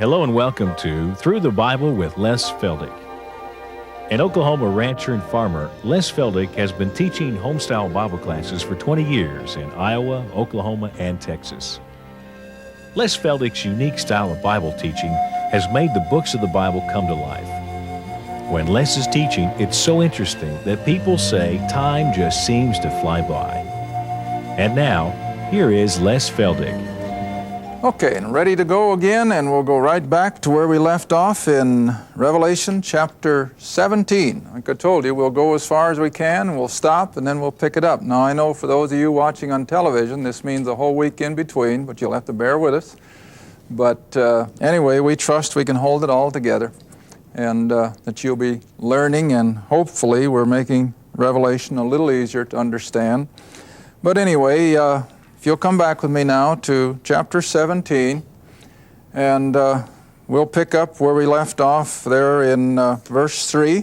Hello and welcome to Through the Bible with Les Feldick. An Oklahoma rancher and farmer, Les Feldick has been teaching homestyle Bible classes for 20 years in Iowa, Oklahoma, and Texas. Les Feldick's unique style of Bible teaching has made the books of the Bible come to life. When Les is teaching, it's so interesting that people say time just seems to fly by. And now, here is Les Feldick. Okay, and ready to go again, and we'll go right back to where we left off in Revelation chapter 17. Like I told you, we'll go as far as we can, and we'll stop, and then we'll pick it up. Now, I know for those of you watching on television, this means a whole week in between, but you'll have to bear with us. But anyway, we trust we can hold it all together, and that you'll be learning, and hopefully we're making Revelation a little easier to understand. But anyway, if you'll come back with me now to chapter 17, and we'll pick up where we left off there in verse 3.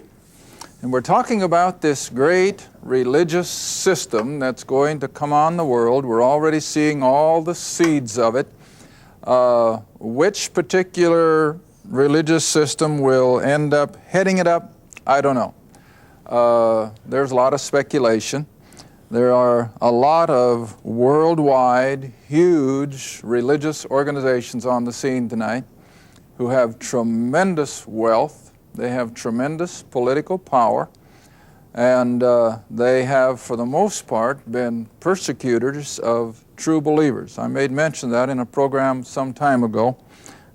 And we're talking about this great religious system that's going to come on the world. We're already seeing all the seeds of it. Which particular religious system will end up heading it up, I don't know. There's a lot of speculation. There are a lot of worldwide, huge religious organizations on the scene tonight who have tremendous wealth. They have tremendous political power, and they have, for the most part, been persecutors of true believers. I made mention of that in a program some time ago.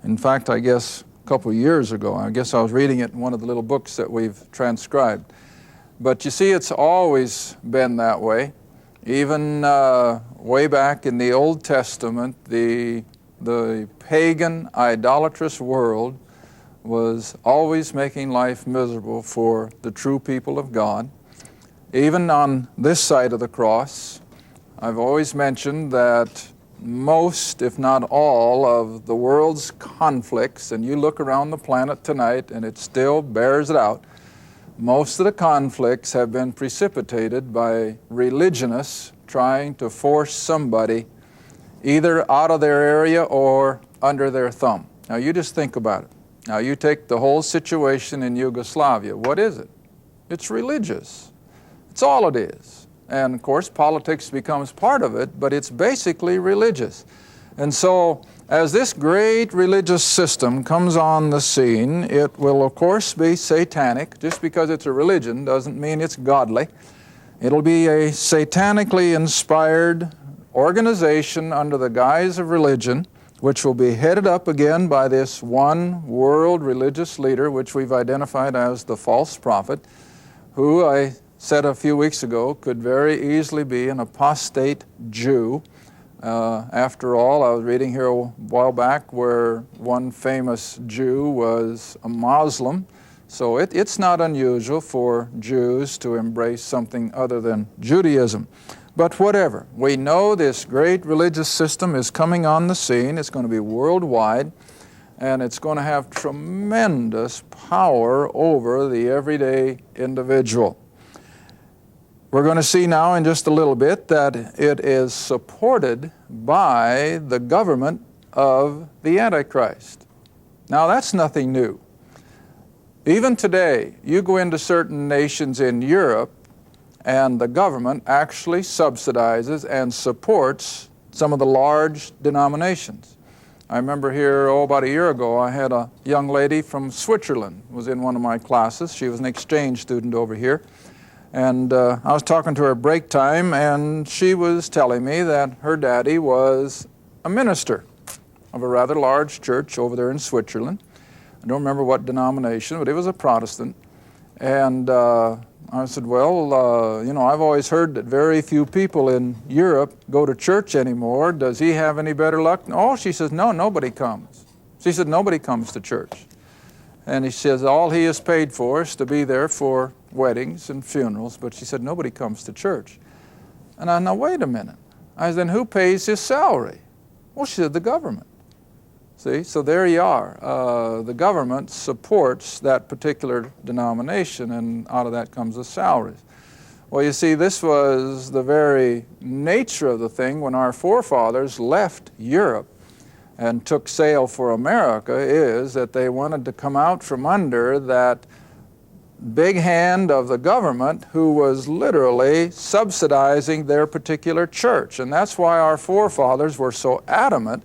In fact, I guess a couple of years ago. I guess I was reading it in one of the little books that we've transcribed. But you see, it's always been that way. Even way back in the Old Testament, the pagan, idolatrous world was always making life miserable for the true people of God. Even on this side of the cross, I've always mentioned that most, if not all, of the world's conflicts, and you look around the planet tonight and it still bears it out, most of the conflicts have been precipitated by religionists trying to force somebody either out of their area or under their thumb. Now you just think about it. Now you take the whole situation in Yugoslavia. What is it? It's religious. It's all it is. And of course politics becomes part of it, but it's basically religious. And so as this great religious system comes on the scene, it will of course be satanic. Just because it's a religion doesn't mean it's godly. It'll be a satanically inspired organization under the guise of religion, which will be headed up again by this one world religious leader, which we've identified as the false prophet, who I said a few weeks ago could very easily be an apostate Jew. After all, I was reading here a while back where one famous Jew was a Muslim, so it's not unusual for Jews to embrace something other than Judaism. But whatever, we know this great religious system is coming on the scene. It's going to be worldwide, and it's going to have tremendous power over the everyday individual. We're going to see now in just a little bit that it is supported by the government of the Antichrist. Now that's nothing new. Even today, you go into certain nations in Europe and the government actually subsidizes and supports some of the large denominations. I remember here, about a year ago, I had a young lady from Switzerland who was in one of my classes. She was an exchange student over here. And I was talking to her at break time, and she was telling me that her daddy was a minister of a rather large church over there in Switzerland. I don't remember what denomination, but it was a Protestant. And I said, well, you know, I've always heard that very few people in Europe go to church anymore. Does he have any better luck? Oh, she says, no, nobody comes. She said, nobody comes to church. And he says, all he is paid for is to be there for weddings and funerals, but she said, nobody comes to church. And I now, wait a minute. I said, then who pays his salary? Well, she said, the government. See, so there you are. The government supports that particular denomination, and out of that comes the salaries. Well, you see, this was the very nature of the thing when our forefathers left Europe. and took sail for America is that they wanted to come out from under that big hand of the government who was literally subsidizing their particular church. And that's why our forefathers were so adamant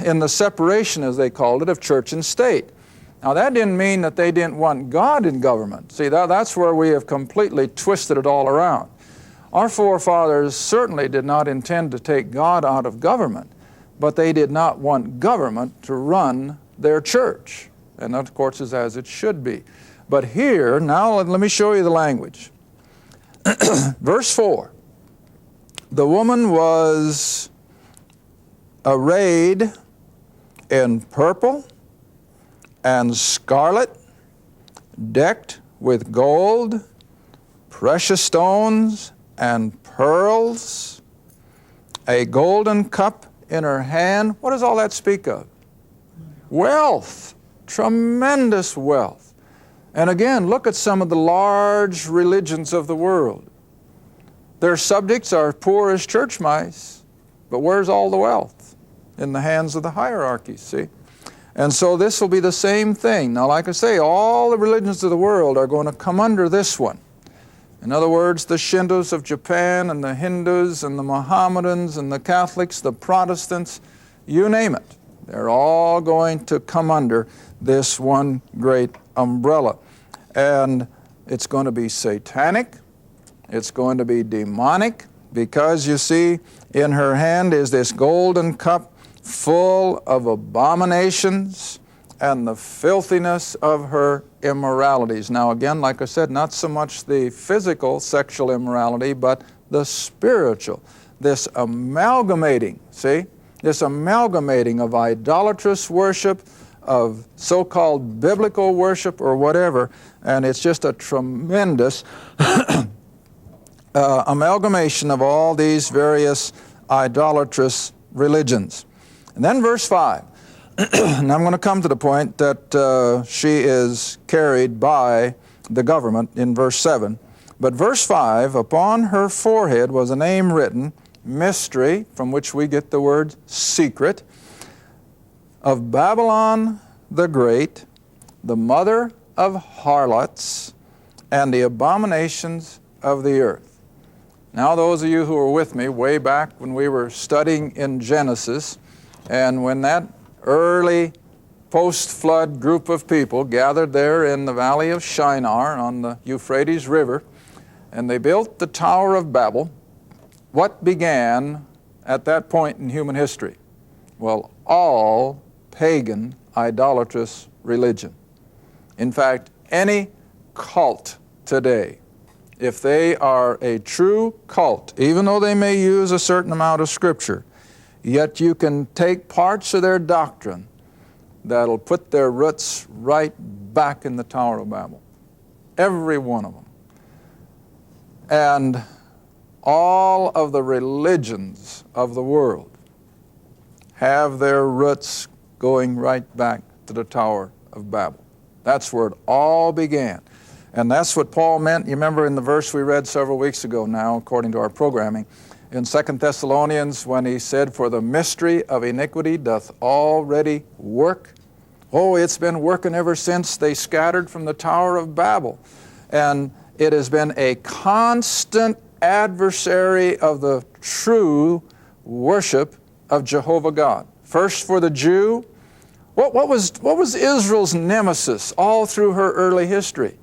in the separation, as they called it, of church and state. Now that didn't mean that they didn't want God in government. See, that's where we have completely twisted it all around. Our forefathers certainly did not intend to take God out of government, but they did not want government to run their church. And that, of course, is as it should be. But here, now let me show you the language. Verse 4, the woman was arrayed in purple and scarlet, decked with gold, precious stones, and pearls, a golden cup in her hand. What does all that speak of? Wealth, tremendous wealth. And again, look at some of the large religions of the world. Their subjects are poor as church mice, but where's all the wealth? In the hands of the hierarchies, see? And so this will be the same thing. Now, like I say, all the religions of the world are going to come under this one. In other words, the Shintos of Japan and the Hindus and the Mohammedans and the Catholics, the Protestants, you name it. They're all going to come under this one great umbrella. And it's going to be satanic. It's going to be demonic, because you see, in her hand is this golden cup full of abominations and the filthiness of her immoralities. Now again, like I said, not so much the physical sexual immorality, but the spiritual. This amalgamating, see? This amalgamating of idolatrous worship, of so-called biblical worship or whatever, and it's just a tremendous amalgamation of all these various idolatrous religions. And then verse 5. And I'm going to come to the point that she is carried by the government in verse 7. But verse 5, upon her forehead was a name written, mystery, from which we get the word secret, of Babylon the Great, the mother of harlots, and the abominations of the earth. Now those of you who were with me way back when we were studying in Genesis, and when that early post-flood group of people gathered there in the valley of Shinar on the Euphrates River, and they built the Tower of Babel, what began at that point in human history? Well, all pagan, idolatrous religion. In fact, any cult today, if they are a true cult, even though they may use a certain amount of Scripture, yet you can take parts of their doctrine that'll put their roots right back in the Tower of Babel. Every one of them. And all of the religions of the world have their roots going right back to the Tower of Babel. That's where it all began. And that's what Paul meant, you remember in the verse we read several weeks ago now, according to our programming, in 2 Thessalonians, when he said, for the mystery of iniquity doth already work. Oh, it's been working ever since they scattered from the Tower of Babel. And it has been a constant adversary of the true worship of Jehovah God. First for the Jew. What was Israel's nemesis all through her early history?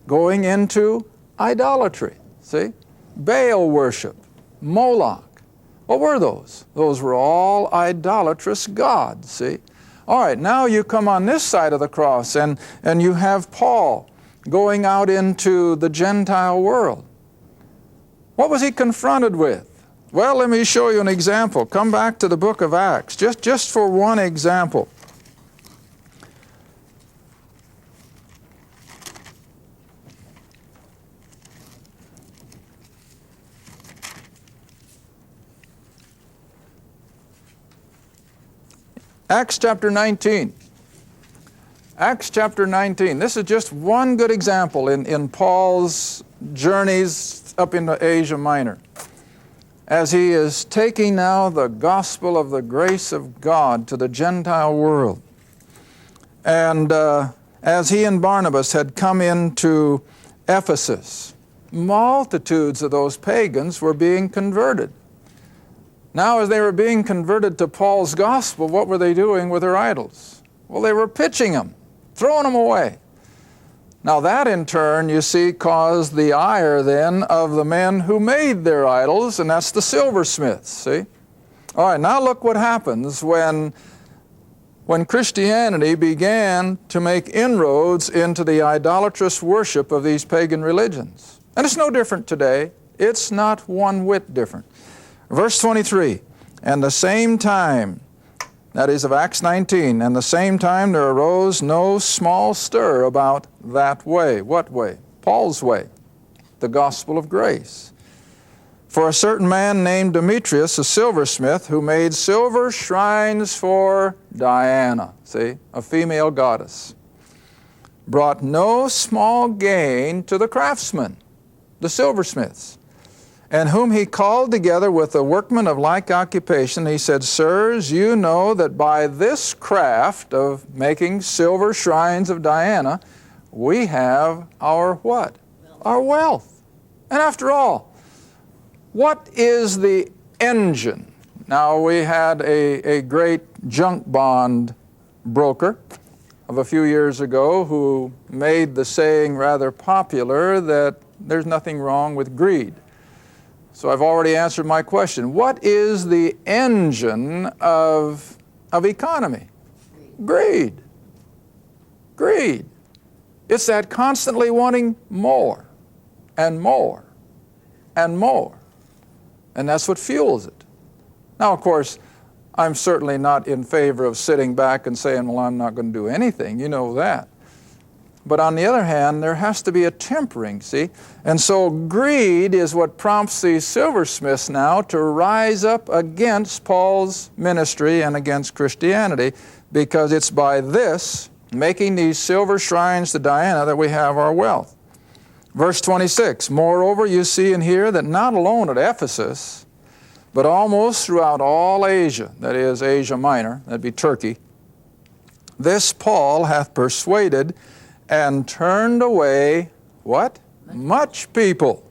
Going into idolatry, see? Baal worship, Moloch. What were those? Those were all idolatrous gods, see? All right, now you come on this side of the cross and you have Paul going out into the Gentile world. What was he confronted with? Well, let me show you an example. Come back to the book of Acts, just for one example. Acts chapter 19. Acts chapter 19. This is just one good example in Paul's journeys up into Asia Minor. as he is taking now the gospel of the grace of God to the Gentile world. And as he and Barnabas had come into Ephesus, multitudes of those pagans were being converted. Now, as they were being converted to Paul's gospel, what were they doing with their idols? Well, they were pitching them, throwing them away. Now that in turn, you see, caused the ire then of the men who made their idols, and that's the silversmiths, see? All right, now look what happens when Christianity began to make inroads into the idolatrous worship of these pagan religions. And it's no different today. It's not one whit different. Verse 23, and the same time, that is of Acts 19, and the same time there arose no small stir about that way. What way? Paul's way, the gospel of grace. For a certain man named Demetrius, a silversmith, who made silver shrines for Diana, see, a female goddess, brought no small gain to the craftsmen, the silversmiths, and whom he called together with the workmen of like occupation. He said, Sirs, you know that by this craft of making silver shrines of Diana, we have our what? Our wealth. And after all, what is the engine? Now, we had a great junk bond broker of a few years ago who made the saying rather popular that there's nothing wrong with greed. So I've already answered my question. What is the engine of economy? Greed. Greed. It's that constantly wanting more and more and more. And that's what fuels it. Now, of course, I'm certainly not in favor of sitting back and saying, well, I'm not going to do anything. You know that. But on the other hand, there has to be a tempering, see? And so greed is what prompts these silversmiths now to rise up against Paul's ministry and against Christianity, because it's by this, making these silver shrines to Diana, that we have our wealth. Verse 26, moreover, you see and hear that not alone at Ephesus, but almost throughout all Asia, that is Asia Minor, that'd be Turkey, this Paul hath persuaded and turned away, what? Much people,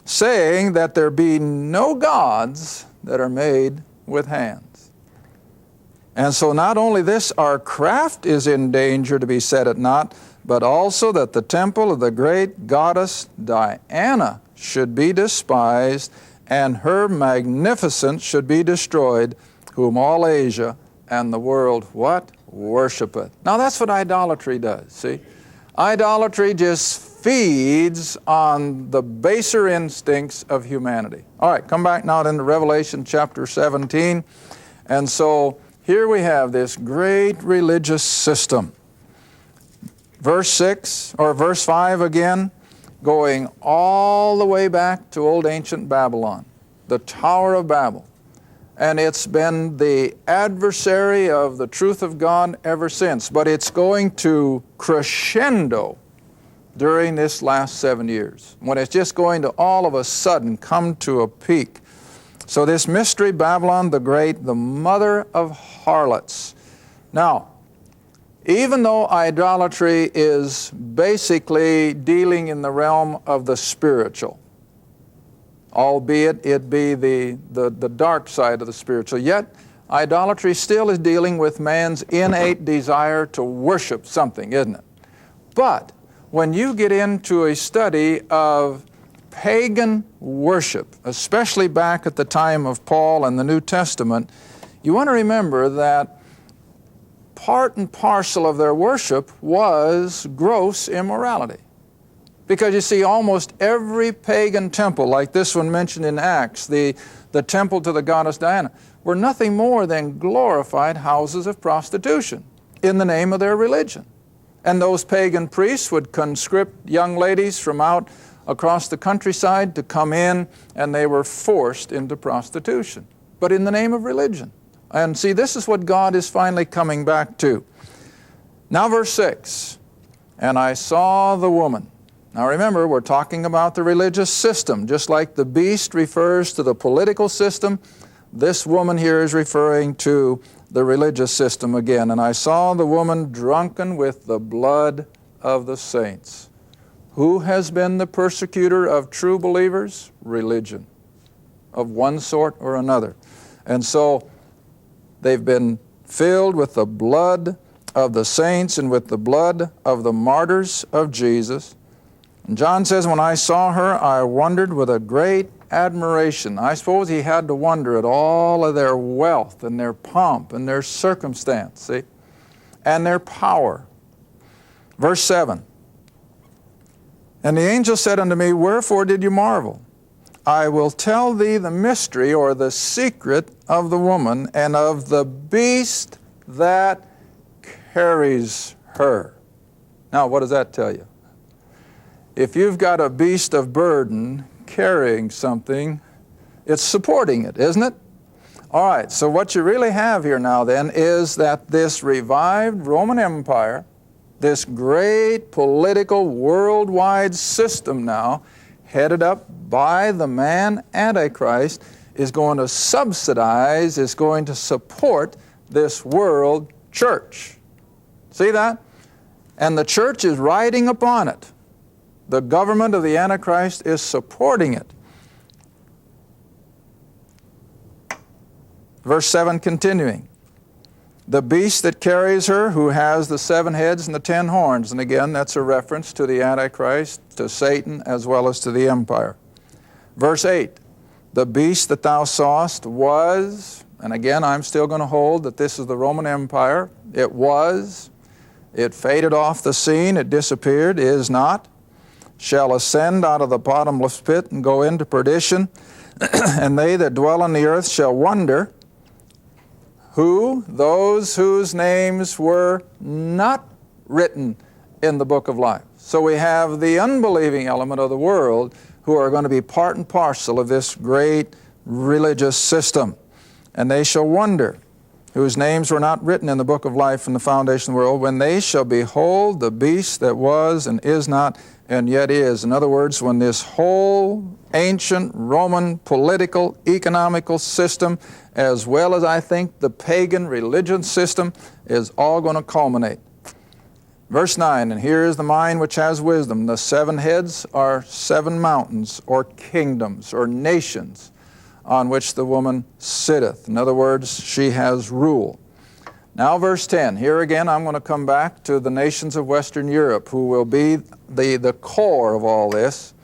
saying that there be no gods that are made with hands. And so not only this, our craft is in danger to be set at naught, but also that the temple of the great goddess Diana should be despised, and her magnificence should be destroyed, whom all Asia and the world, what? Worshipeth. Now that's what idolatry does, see? Idolatry just feeds on the baser instincts of humanity. All right, come back now into Revelation chapter 17. And so here we have this great religious system. Verse 6, or verse 5 again, going all the way back to old ancient Babylon, the Tower of Babel. And it's been the adversary of the truth of God ever since. But it's going to crescendo during this last 7 years, when it's just going to all of a sudden come to a peak. So this mystery Babylon the Great, the mother of harlots. Now, even though idolatry is basically dealing in the realm of the spiritual, albeit it be the dark side of the spiritual, yet idolatry still is dealing with man's innate desire to worship something, isn't it? But when you get into a study of pagan worship, especially back at the time of Paul and the New Testament, you want to remember that part and parcel of their worship was gross immorality. Because you see, almost every pagan temple, like this one mentioned in Acts, the temple to the goddess Diana, were nothing more than glorified houses of prostitution in the name of their religion. And those pagan priests would conscript young ladies from out across the countryside to come in, and they were forced into prostitution, but in the name of religion. And see, this is what God is finally coming back to. Now verse 6, and I saw the woman. Now remember, we're talking about the religious system. Just like the beast refers to the political system, this woman here is referring to the religious system again. And I saw the woman drunken with the blood of the saints. Who has been the persecutor of true believers? Religion, of one sort or another. And so they've been filled with the blood of the saints and with the blood of the martyrs of Jesus. And John says, when I saw her, I wondered with a great admiration. I suppose he had to wonder at all of their wealth and their pomp and their circumstance, see, and their power. Verse 7, and the angel said unto me, wherefore did you marvel? I will tell thee the mystery or the secret of the woman and of the beast that carries her. Now, what does that tell you? If you've got a beast of burden carrying something, it's supporting it, isn't it? All right, so what you really have here now then is that this revived Roman Empire, this great political worldwide system now, headed up by the man Antichrist, is going to subsidize, is going to support this world church. See that? And the church is riding upon it. The government of the Antichrist is supporting it. Verse 7 continuing. The beast that carries her, who has the 7 heads and the 10 horns. And again, that's a reference to the Antichrist, to Satan, as well as to the empire. Verse 8. The beast that thou sawest was, and again, I'm still going to hold that this is the Roman Empire. It was. It faded off the scene. It disappeared. Is not. Shall ascend out of the bottomless pit and go into perdition. And they that dwell on the earth shall wonder. Who? Those whose names were not written in the book of life. So we have the unbelieving element of the world who are going to be part and parcel of this great religious system. And they shall wonder, whose names were not written in the book of life from the foundation of the world, when they shall behold the beast that was and is not and yet is. In other words, when this whole ancient Roman political, economical system, as well as I think the pagan religion system, is all going to culminate. Verse 9, and here is the mind which has wisdom. The 7 heads are 7 mountains or kingdoms or nations on which the woman sitteth. In other words, she has rule. Now verse 10, here again I'm going to come back to the nations of Western Europe who will be the core of all this.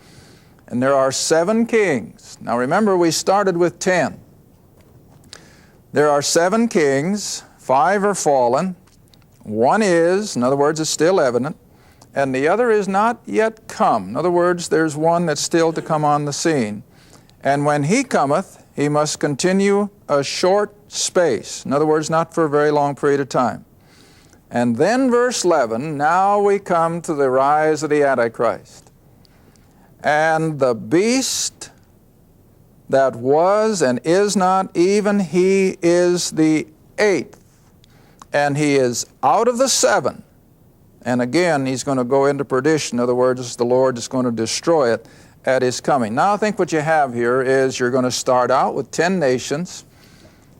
And there are 7 kings. Now remember, we started with 10. There are 7 kings, 5 are fallen, 1 is, in other words, it's still evident, and the other is not yet come. In other words, there's one that's still to come on the scene. And when he cometh, he must continue a short space. In other words, not for a very long period of time. And then verse 11, now we come to the rise of the Antichrist. And the beast that was and is not, even he is the 8th. And he is out of the 7. And again, he's going to go into perdition. In other words, the Lord is going to destroy it at his coming. Now I think what you have here is you're going to start out with 10 nations.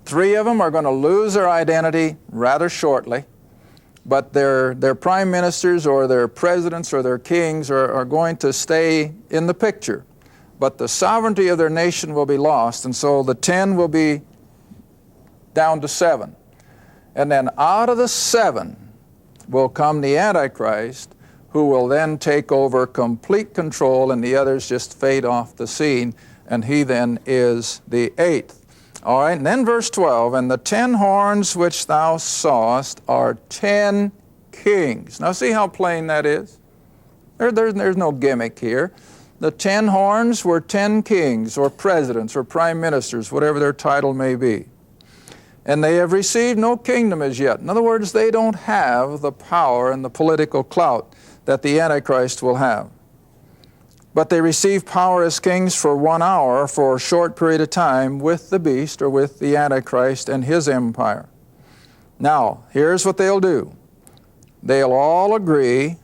3 of them are going to lose their identity rather shortly, but their prime ministers or their presidents or their kings are going to stay in the picture. But the sovereignty of their nation will be lost, and so the 10 will be down to 7. And then out of the 7 will come the Antichrist, who will then take over complete control, and the others just fade off the scene, and he then is the 8th. All right, and then verse 12, and the 10 horns which thou sawest are 10 kings. Now see how plain that is? There's no gimmick here. The 10 horns were 10 kings or presidents or prime ministers, whatever their title may be. And they have received no kingdom as yet. In other words, they don't have the power and the political clout that the Antichrist will have. But they receive power as kings for 1 hour, for a short period of time, with the beast or with the Antichrist and his empire. Now, here's what they'll do. They'll all agree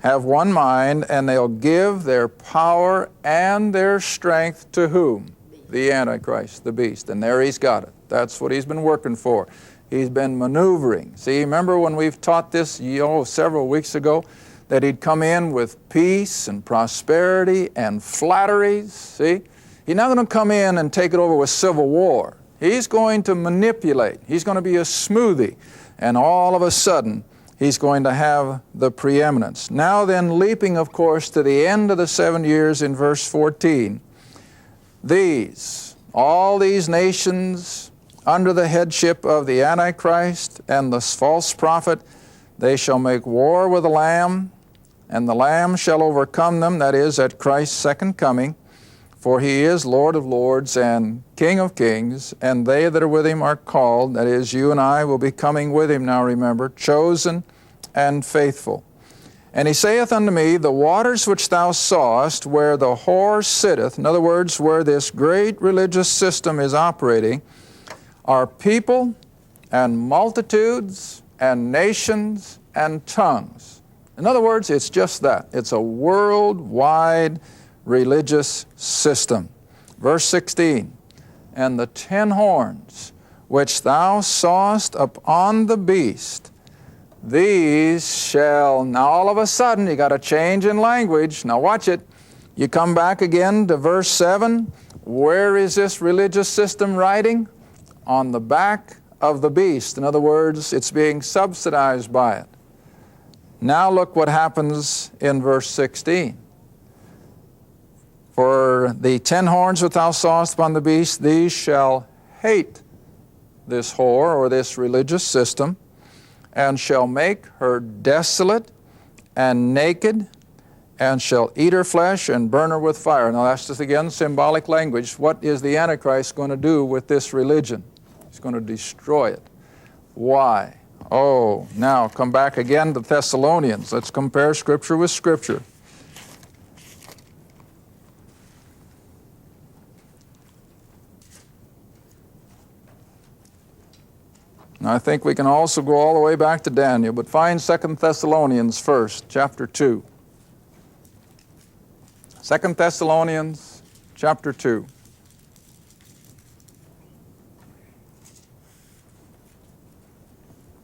have one mind, and they'll give their power and their strength to whom? The Antichrist, the beast. And there he's got it. That's what he's been working for. He's been maneuvering. See, remember when we've taught this several weeks ago, that he'd come in with peace and prosperity and flatteries? See? He's not going to come in and take it over with civil war. He's going to manipulate. He's going to be a smoothie. And all of a sudden, he's going to have the preeminence. Now then, leaping, of course, to the end of the 7 years in verse 14, all these nations under the headship of the Antichrist and the false prophet, they shall make war with the Lamb, and the Lamb shall overcome them, that is, at Christ's second coming. For he is Lord of lords and King of kings, and they that are with him are called, that is, you and I will be coming with him now, remember, chosen and faithful. And he saith unto me, the waters which thou sawest, where the whore sitteth, in other words, where this great religious system is operating, are people and multitudes and nations and tongues. In other words, it's just that. It's a worldwide religious system. Verse 16, and the 10 horns which thou sawest upon the beast, these shall, now all of a sudden you got a change in language. Now watch it. You come back again to verse 7. Where is this religious system riding? On the back of the beast. In other words, it's being subsidized by it. Now look what happens in verse 16. For the 10 horns which thou sawest upon the beast, these shall hate this whore or this religious system, and shall make her desolate and naked, and shall eat her flesh and burn her with fire. Now that's just again symbolic language. What is the Antichrist going to do with this religion? He's going to destroy it. Why? Oh, now come back again to Thessalonians. Let's compare Scripture with Scripture. Now, I think we can also go all the way back to Daniel, but find 2 Thessalonians first, chapter 2. 2 Thessalonians, chapter 2.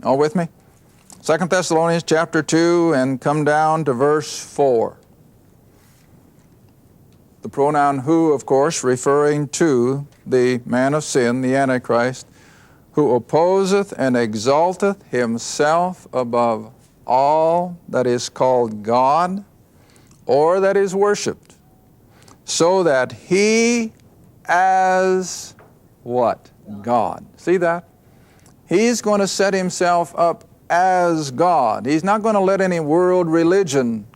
All with me? 2 Thessalonians, chapter 2, and come down to verse 4. The pronoun who, of course, referring to the man of sin, the Antichrist, who opposeth and exalteth himself above all that is called God or that is worshipped, so that he as what? God. See that? He's going to set himself up as God. He's not going to let any world religion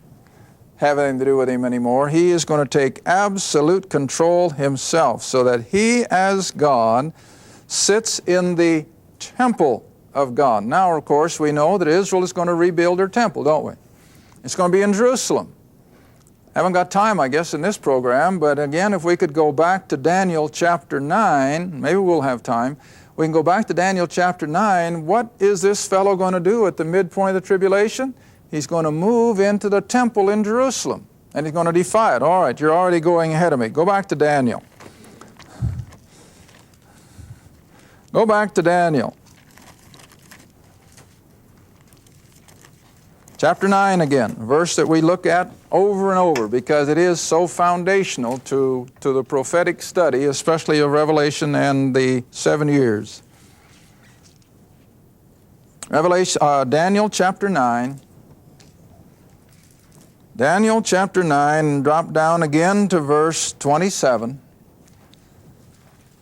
have anything to do with him anymore. He is going to take absolute control himself, so that he as God sits in the temple of God. Now, of course, we know that Israel is going to rebuild their temple, don't we? It's going to be in Jerusalem. Haven't got time, I guess, in this program, but again, if we could go back to Daniel chapter 9, maybe we'll have time. We can go back to Daniel chapter 9. What is this fellow going to do at the midpoint of the tribulation? He's going to move into the temple in Jerusalem, and he's going to defy it. All right, you're already going ahead of me. Go back to Daniel. Go back to Daniel. Chapter 9 again, a verse that we look at over and over because it is so foundational to the prophetic study, especially of Revelation and the 7 years. Daniel chapter 9. Daniel chapter 9, drop down again to verse 27.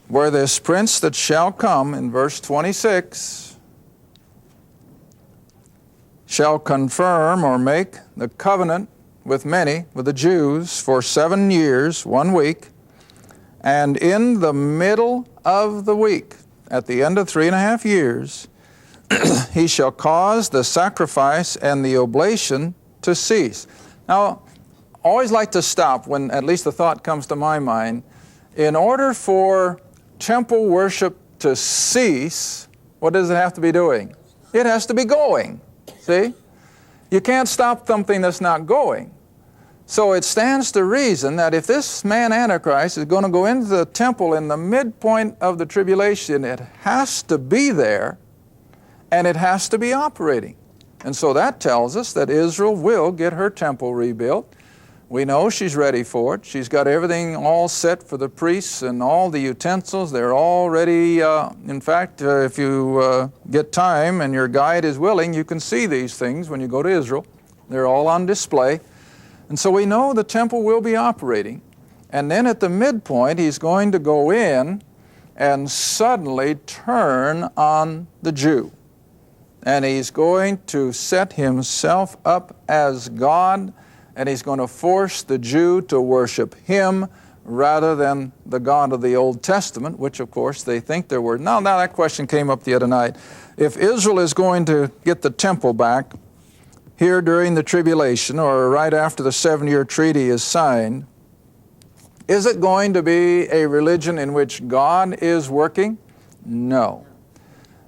Where this prince that shall come, in verse 26, shall confirm or make the covenant with many, with the Jews, for 7 years, 1 week, and in the middle of the week, at the end of 3.5 years, he shall cause the sacrifice and the oblation to cease. Now, I always like to stop when at least the thought comes to my mind. In order for temple worship to cease, what does it have to be doing? It has to be going, see? You can't stop something that's not going. So it stands to reason that if this man Antichrist is going to go into the temple in the midpoint of the tribulation, it has to be there and it has to be operating. And so that tells us that Israel will get her temple rebuilt. We know she's ready for it. She's got everything all set for the priests and all the utensils. They're all ready. In fact, if you get time and your guide is willing, you can see these things when you go to Israel. They're all on display. And so we know the temple will be operating. And then at the midpoint, he's going to go in and suddenly turn on the Jew. And he's going to set himself up as God, and he's going to force the Jew to worship him rather than the God of the Old Testament, which of course they think they're worshiping. Now that question came up the other night. If Israel is going to get the temple back here during the tribulation or right after the 7-year treaty is signed, is it going to be a religion in which God is working? No.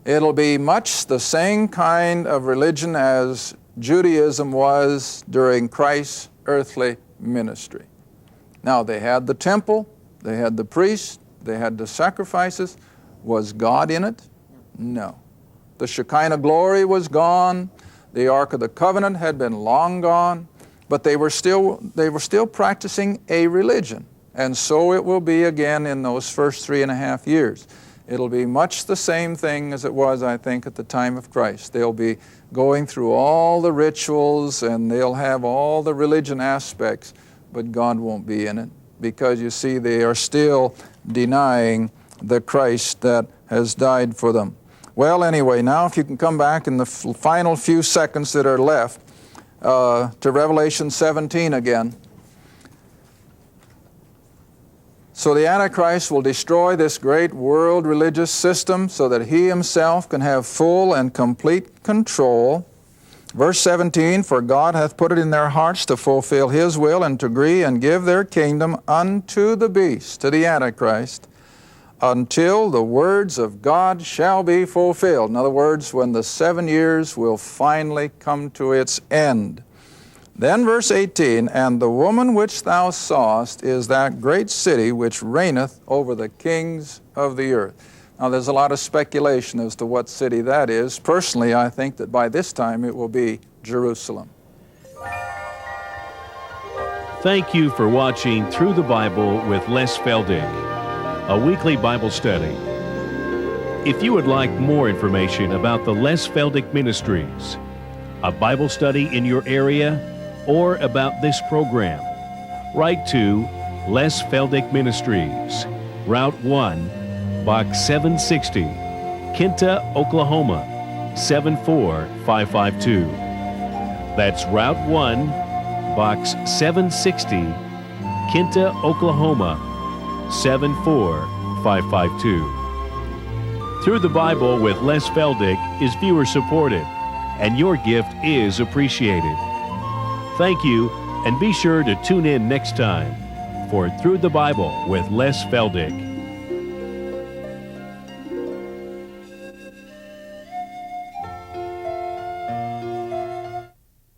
It'll be much the same kind of religion as Judaism was during Christ's earthly ministry. Now, they had the temple, they had the priests, they had the sacrifices. Was God in it? No. The Shekinah glory was gone. The Ark of the Covenant had been long gone, but they were still practicing a religion. And so it will be again in those first 3.5 years. It'll be much the same thing as it was, I think, at the time of Christ. They'll be going through all the rituals and they'll have all the religion aspects, but God won't be in it because, you see, they are still denying the Christ that has died for them. Well, anyway, now if you can come back in the final few seconds that are left to Revelation 17 again. So the Antichrist will destroy this great world religious system so that he himself can have full and complete control. Verse 17, for God hath put it in their hearts to fulfill his will and to agree and give their kingdom unto the beast, to the Antichrist, until the words of God shall be fulfilled. In other words, when the 7 years will finally come to its end. Then verse 18, and the woman which thou sawest is that great city which reigneth over the kings of the earth. Now there's a lot of speculation as to what city that is. Personally, I think that by this time it will be Jerusalem. Thank you for watching Through the Bible with Les Feldick, a weekly Bible study. If you would like more information about the Les Feldick Ministries, a Bible study in your area, or about this program, write to Les Feldick Ministries, Route 1, Box 760, Kinta, Oklahoma, 74552. That's Route 1, Box 760, Kinta, Oklahoma, 74552. Through the Bible with Les Feldick is viewer supported, and your gift is appreciated. Thank you, and be sure to tune in next time for Through the Bible with Les Feldick.